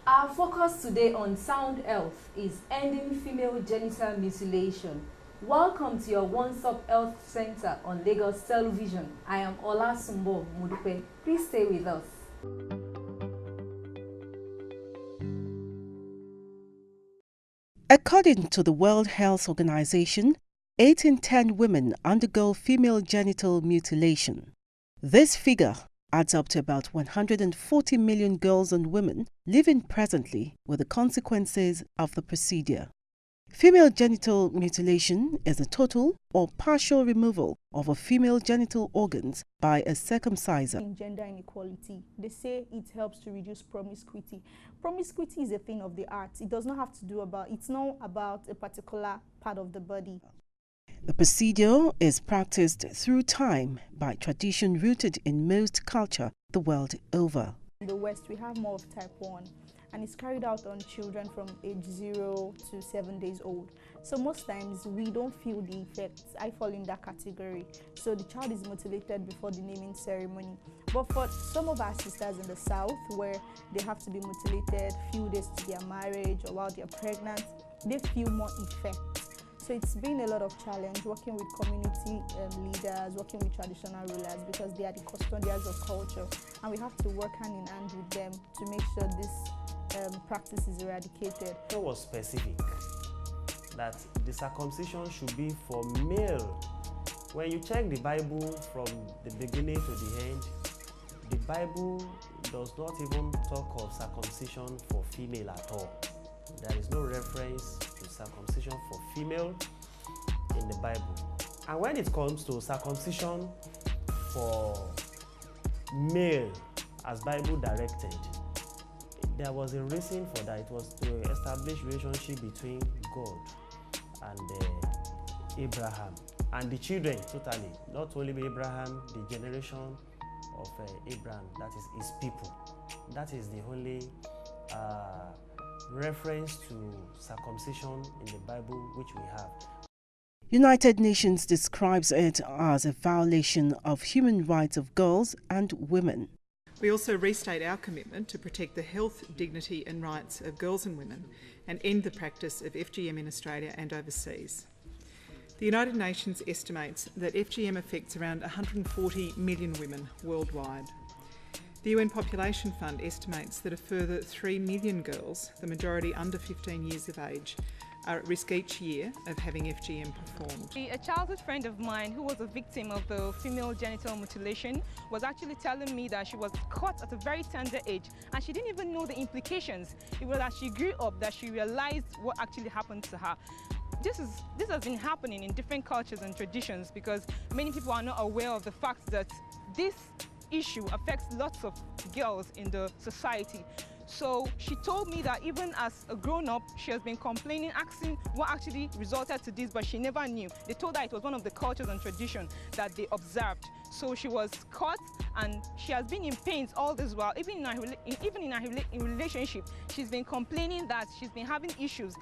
Our focus today on sound health is ending female genital mutilation. Welcome to your one-stop health center on Lagos Television. I am Olasumbo Modupe. Please stay with us. According to the World Health Organization, 8 in 10 women undergo female genital mutilation. This figure adds up to about 140 million girls and women living presently with the consequences of the procedure. Female genital mutilation is a total or partial removal of a female genital organs by a circumciser. In gender inequality, they say it helps to reduce promiscuity. Promiscuity is a thing of the arts. It does not have to do about, it's not about a particular part of the body. The procedure is practiced through time by tradition rooted in most culture the world over. In the West, we have more of type 1. And it's carried out on children from age 0 to 7 days old. So most times we don't feel the effects. I fall in that category. So the child is mutilated before the naming ceremony. But for some of our sisters in the South, where they have to be mutilated few days to their marriage or while they're pregnant, they feel more effects. So it's been a lot of challenge working with community leaders, working with traditional rulers, because they are the custodians of culture. And we have to work hand in hand with them to make sure this practice is eradicated. It was specific that the circumcision should be for male. When you check the Bible from the beginning to the end, the Bible does not even talk of circumcision for female at all. There is no reference to circumcision for female in the Bible. And when it comes to circumcision for male as Bible directed, there was a reason for that. It was to establish relationship between God and Abraham and the children totally. Not only Abraham, the generation of Abraham, that is his people. That is the only reference to circumcision in the Bible which we have. United Nations describes it as a violation of human rights of girls and women. We also restate our commitment to protect the health, dignity and rights of girls and women and end the practice of FGM in Australia and overseas. The United Nations estimates that FGM affects around 140 million women worldwide. The UN Population Fund estimates that a further 3 million girls, the majority under 15 years of age, are at risk each year of having FGM performed. A childhood friend of mine who was a victim of the female genital mutilation was actually telling me that she was caught at a very tender age and she didn't even know the implications. It was as she grew up that she realized what actually happened to her. This has been happening in different cultures and traditions because many people are not aware of the fact that this issue affects lots of girls in the society. So she told me that even as a grown-up, she has been complaining, asking what actually resulted to this, but she never knew. They told her it was one of the cultures and traditions that they observed. So she was caught and she has been in pain all this while. Even in her relationship, she's been complaining that she's been having issues.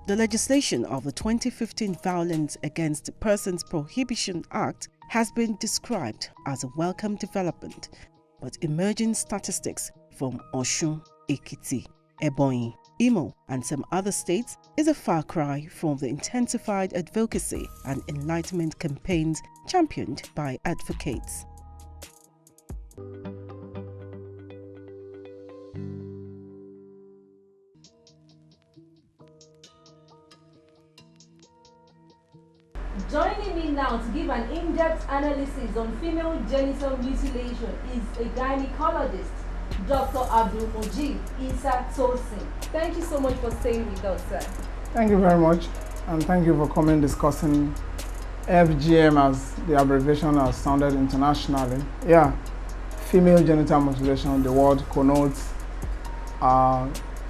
The legislation of the 2015 Violence Against Persons Prohibition Act has been described as a welcome development, but emerging statistics from Osun, Ekiti, Ebonyi, Imo and some other states is a far cry from the intensified advocacy and enlightenment campaigns championed by advocates. Joining me now to give an in-depth analysis on female genital mutilation is a gynecologist, Dr. Abdul Mujib Isa Tosin. Thank you so much for staying with us, sir. Thank you very much, and thank you for coming discussing FGM, as the abbreviation has sounded internationally. Yeah, female genital mutilation, the word connotes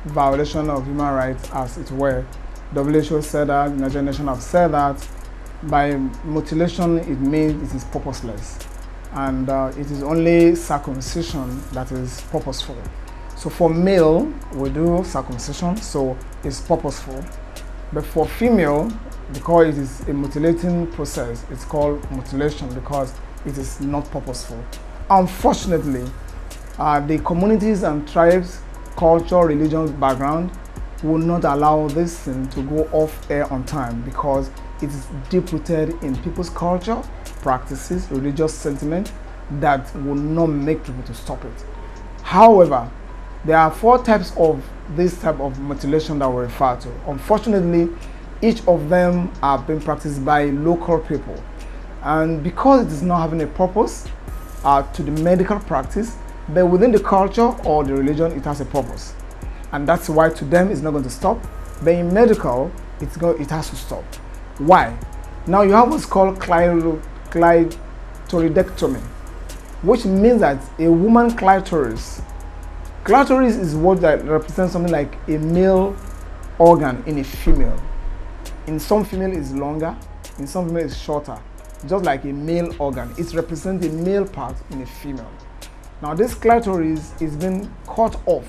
violation of human rights, as it were. WHO said that, United Nations have said that. By mutilation, it means it is purposeless, and it is only circumcision that is purposeful. So for male, we do circumcision, so it's purposeful. But for female, because it is a mutilating process, it's called mutilation because it is not purposeful. Unfortunately, the communities and tribes culture, religion background will not allow this thing to go off air on time because it is deep-rooted in people's culture, practices, religious sentiment that will not make people to stop it. However, there are 4 types of this type of mutilation that we refer to. Unfortunately, each of them are being practiced by local people, and because it is not having a purpose to the medical practice, but within the culture or the religion it has a purpose, and that's why to them it's not going to stop, but in medical it has to stop. Why? Now you have what's called clitoridectomy, which means that a woman clitoris is what that represents something like a male organ in a female. In some female is longer, in some female is shorter, just like a male organ. It represents a male part in a female. Now this clitoris is being cut off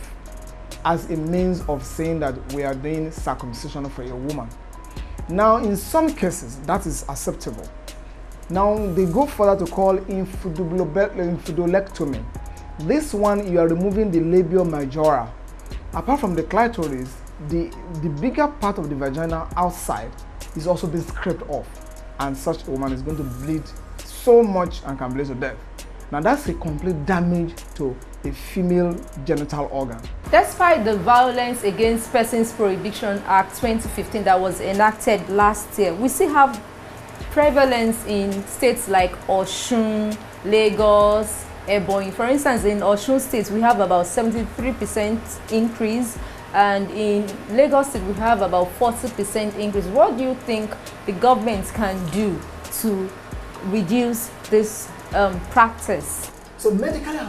as a means of saying that we are doing circumcision for a woman. Now in some cases that is acceptable. Now they go further to call infidulectomy. This one, you are removing the labia majora. Apart from the clitoris, the bigger part of the vagina outside is also being scraped off, and such a woman is going to bleed so much and can bleed to death. Now that's a complete damage to a female genital organ. Despite the Violence Against Persons Prohibition Act 2015 that was enacted last year, we still have prevalence in states like Osun, Lagos, Ebonyi. For instance, in Osun State, we have about 73% increase, and in Lagos State, we have about 40% increase. What do you think the government can do to reduce this practice? So medically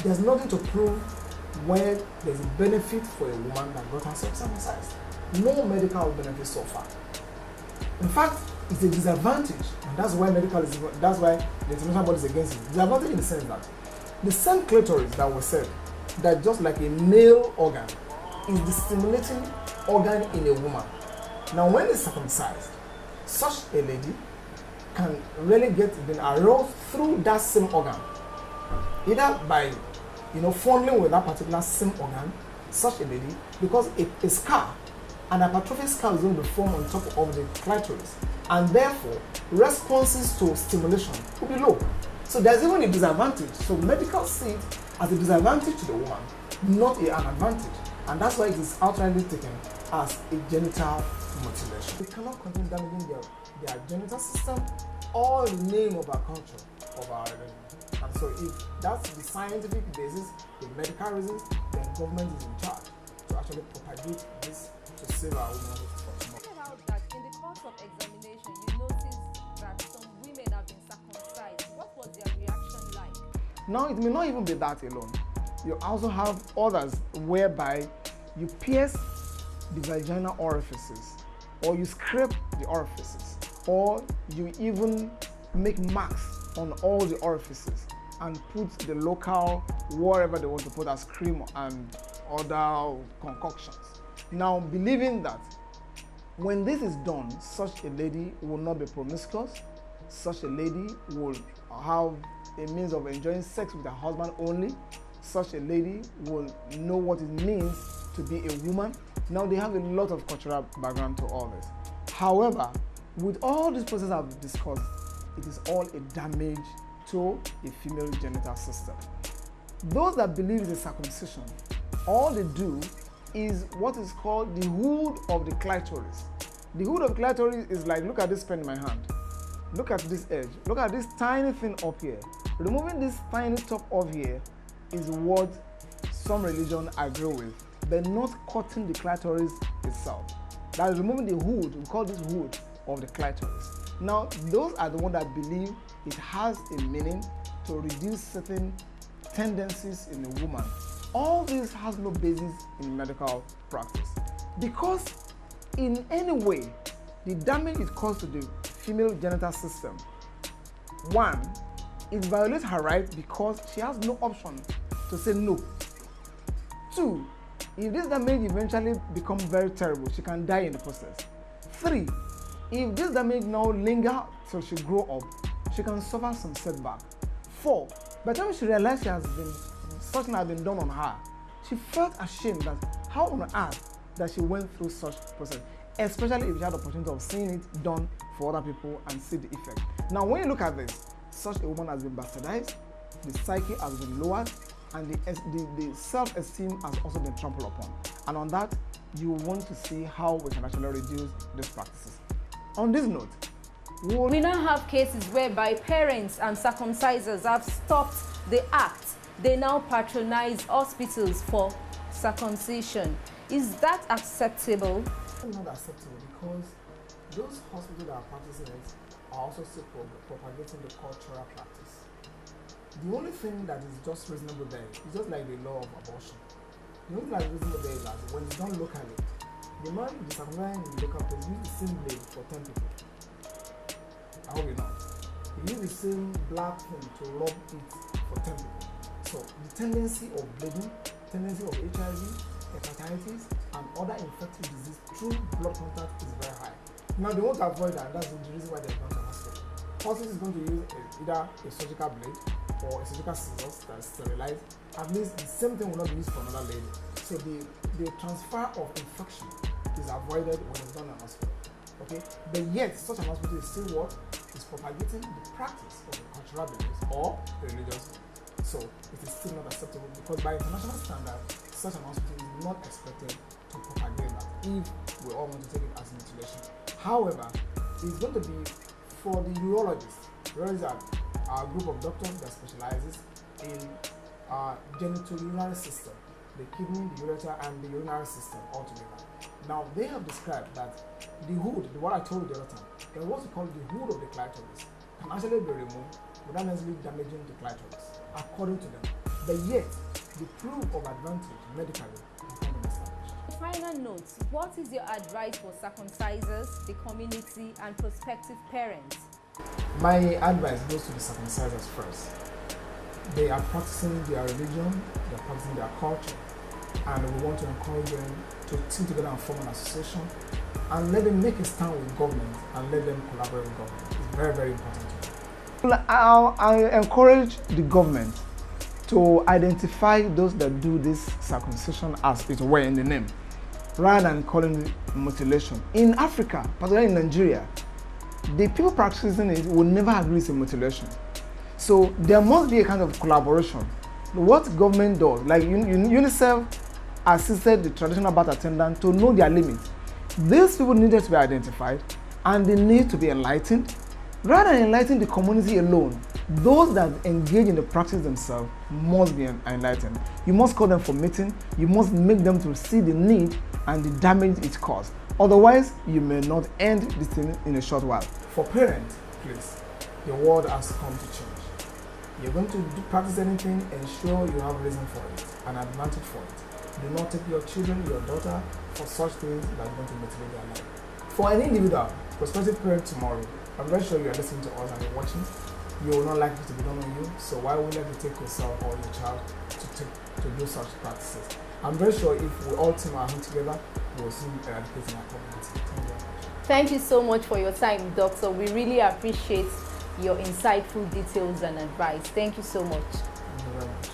there's nothing to prove where there's a benefit for a woman that got herself circumcised. No medical benefit so far. In fact, it's a disadvantage, and that's why the international body is against it. Disadvantage in the sense that the same clitoris that was said, that just like a male organ, is the stimulating organ in a woman. Now when it's circumcised, such a lady can really get aroused through that same organ, either by fondling with that particular same organ, such a lady, because a scar, an hypertrophic scar is going to be formed on top of the clitoris, and therefore responses to stimulation will be low. So there's even a disadvantage. So medical see it as a disadvantage to the woman, not an advantage, and that's why it is outrightly taken as a genital mutilation. We cannot continue damaging their genital system or the name of our culture, of our religion. And so if that's the scientific basis, the medical reasons, then government is in charge to actually propagate this to save our women from tomorrow. That in the course of examination, you noticed that some women have been circumcised. What was their reaction like? Now it may not even be that alone. You also have others whereby you pierce the vaginal orifices, or you scrape the orifices, or you even make marks on all the orifices and put the local wherever they want to put as cream and other concoctions. Now, believing that when this is done, such a lady will not be promiscuous, such a lady will have a means of enjoying sex with her husband only, such a lady will know what it means to be a woman. Now they have a lot of cultural background to all this. However, with all these processes I've discussed, it is all a damage to a female genital system. Those that believe in circumcision, all they do is what is called the hood of the clitoris. The hood of clitoris is like, look at this pen in my hand. Look at this edge. Look at this tiny thing up here. Removing this tiny top off here is what some religion agree with, but not cutting the clitoris itself. That is removing the hood. We call this hood of the clitoris. Now, those are the ones that believe it has a meaning to reduce certain tendencies in a woman. All this has no basis in medical practice, because in any way the damage it causes to the female genital system, one, it violates her right because she has no option to say no. Two, if this damage eventually becomes very terrible, she can die in the process. Three, if this damage now lingers till she grow up, she can suffer some setback. Four, by the time she realizes something has been done on her, she felt ashamed that how on earth that she went through such process, especially if she had the opportunity of seeing it done for other people and see the effect. Now, when you look at this, such a woman has been bastardized, the psyche has been lowered, and the self-esteem has also been trampled upon. And on that, you want to see how we can actually reduce these practices. On this note, we now have cases whereby parents and circumcisers have stopped the act. They now patronize hospitals for circumcision. Is that acceptable? It's not acceptable because those hospitals that are practicing it are also still propagating the cultural practice. The only thing that is just reasonable there is just like the law of abortion. The only thing that is reasonable there is that when it's done locally, the man is circumcising in the local place use the same blade for 10 people. I hope you know. He use the same black thing to rub it for 10 people. So the tendency of bleeding, tendency of HIV, hepatitis, and other infectious disease through blood contact is very high. Now they want to avoid that, and that's the reason why they've gone to hospital. Hospital is going to use either a surgical blade or a surgical scissors that is sterilized. At least the same thing will not be used for another lady. So the transfer of infection is avoided when it's done in a hospital. Okay? But yet, such an hospital is still what? Is propagating the practice of the cultural beliefs or the religious beliefs. So it is still not acceptable because by international standard, such an hospital is not expected to propagate that if we all want to take it as mutilation. However, it's going to be for the urologists. Urologists are a group of doctors that specializes in genitourinary system, the kidney, the ureter, and the urinary system altogether. Now, they have described that the hood, what I told you the other time, that what we call the hood of the clitoris can actually be removed without necessarily damaging the clitoris, according to them. But yet, the proof of advantage medically has not been established. Final note, what is your advice for circumcisers, the community, and prospective parents? My advice goes to the circumcisers first. They are practicing their religion, they are practicing their culture, and we want to encourage them to team together and form an association and let them make a stand with government and let them collaborate with government. It's very, very important to them. I encourage the government to identify those that do this circumcision as it were in the name, rather than calling it mutilation. In Africa, particularly in Nigeria, the people practicing it will never agree it's a mutilation. So there must be a kind of collaboration. What government does, like UNICEF assisted the traditional birth attendant to know their limits. These people needed to be identified and they need to be enlightened. Rather than enlightening the community alone, those that engage in the practice themselves must be enlightened. You must call them for meeting, you must make them to see the need and the damage it causes. Otherwise, you may not end this thing in a short while. For parents, please, the world has come to change. You're going to practice anything, ensure you have reason for it, an advantage for it. Do not take your children, your daughter, for such things that are going to mutilate their life. For an individual, prospective parent tomorrow, I'm very sure you are listening to us and you're watching. You will not like it to be done on you, so why would you take yourself or your child to do such practices? I'm very sure if we all team our hands together, we will soon eradicate our community. Thank you very much. Thank you so much for your time, Doctor. We really appreciate your insightful details and advice. Thank you so much. Thank you very much.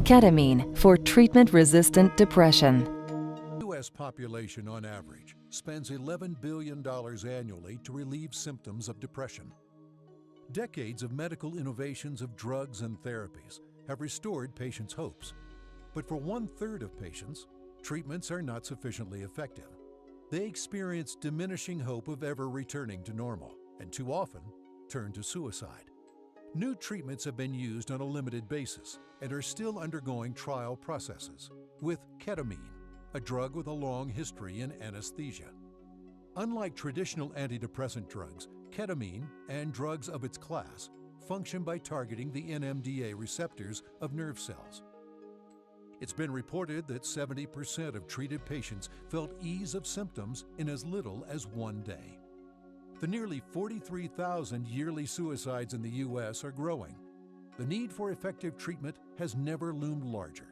Ketamine for treatment-resistant depression. The U.S. population, on average, spends $11 billion annually to relieve symptoms of depression. Decades of medical innovations of drugs and therapies have restored patients' hopes. But for 1/3 of patients, treatments are not sufficiently effective. They experience diminishing hope of ever returning to normal, and too often turn to suicide. New treatments have been used on a limited basis and are still undergoing trial processes, with ketamine, a drug with a long history in anesthesia. Unlike traditional antidepressant drugs, ketamine and drugs of its class function by targeting the NMDA receptors of nerve cells. It's been reported that 70% of treated patients felt ease of symptoms in as little as 1 day. The nearly 43,000 yearly suicides in the U.S. are growing. The need for effective treatment has never loomed larger.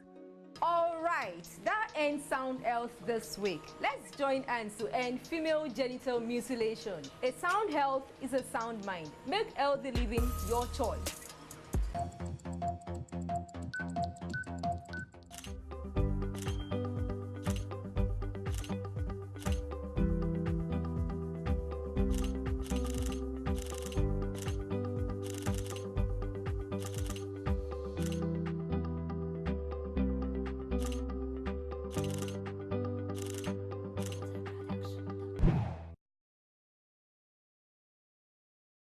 All right, that ends Sound Health this week. Let's join hands to end female genital mutilation. A sound health is a sound mind. Make healthy living your choice.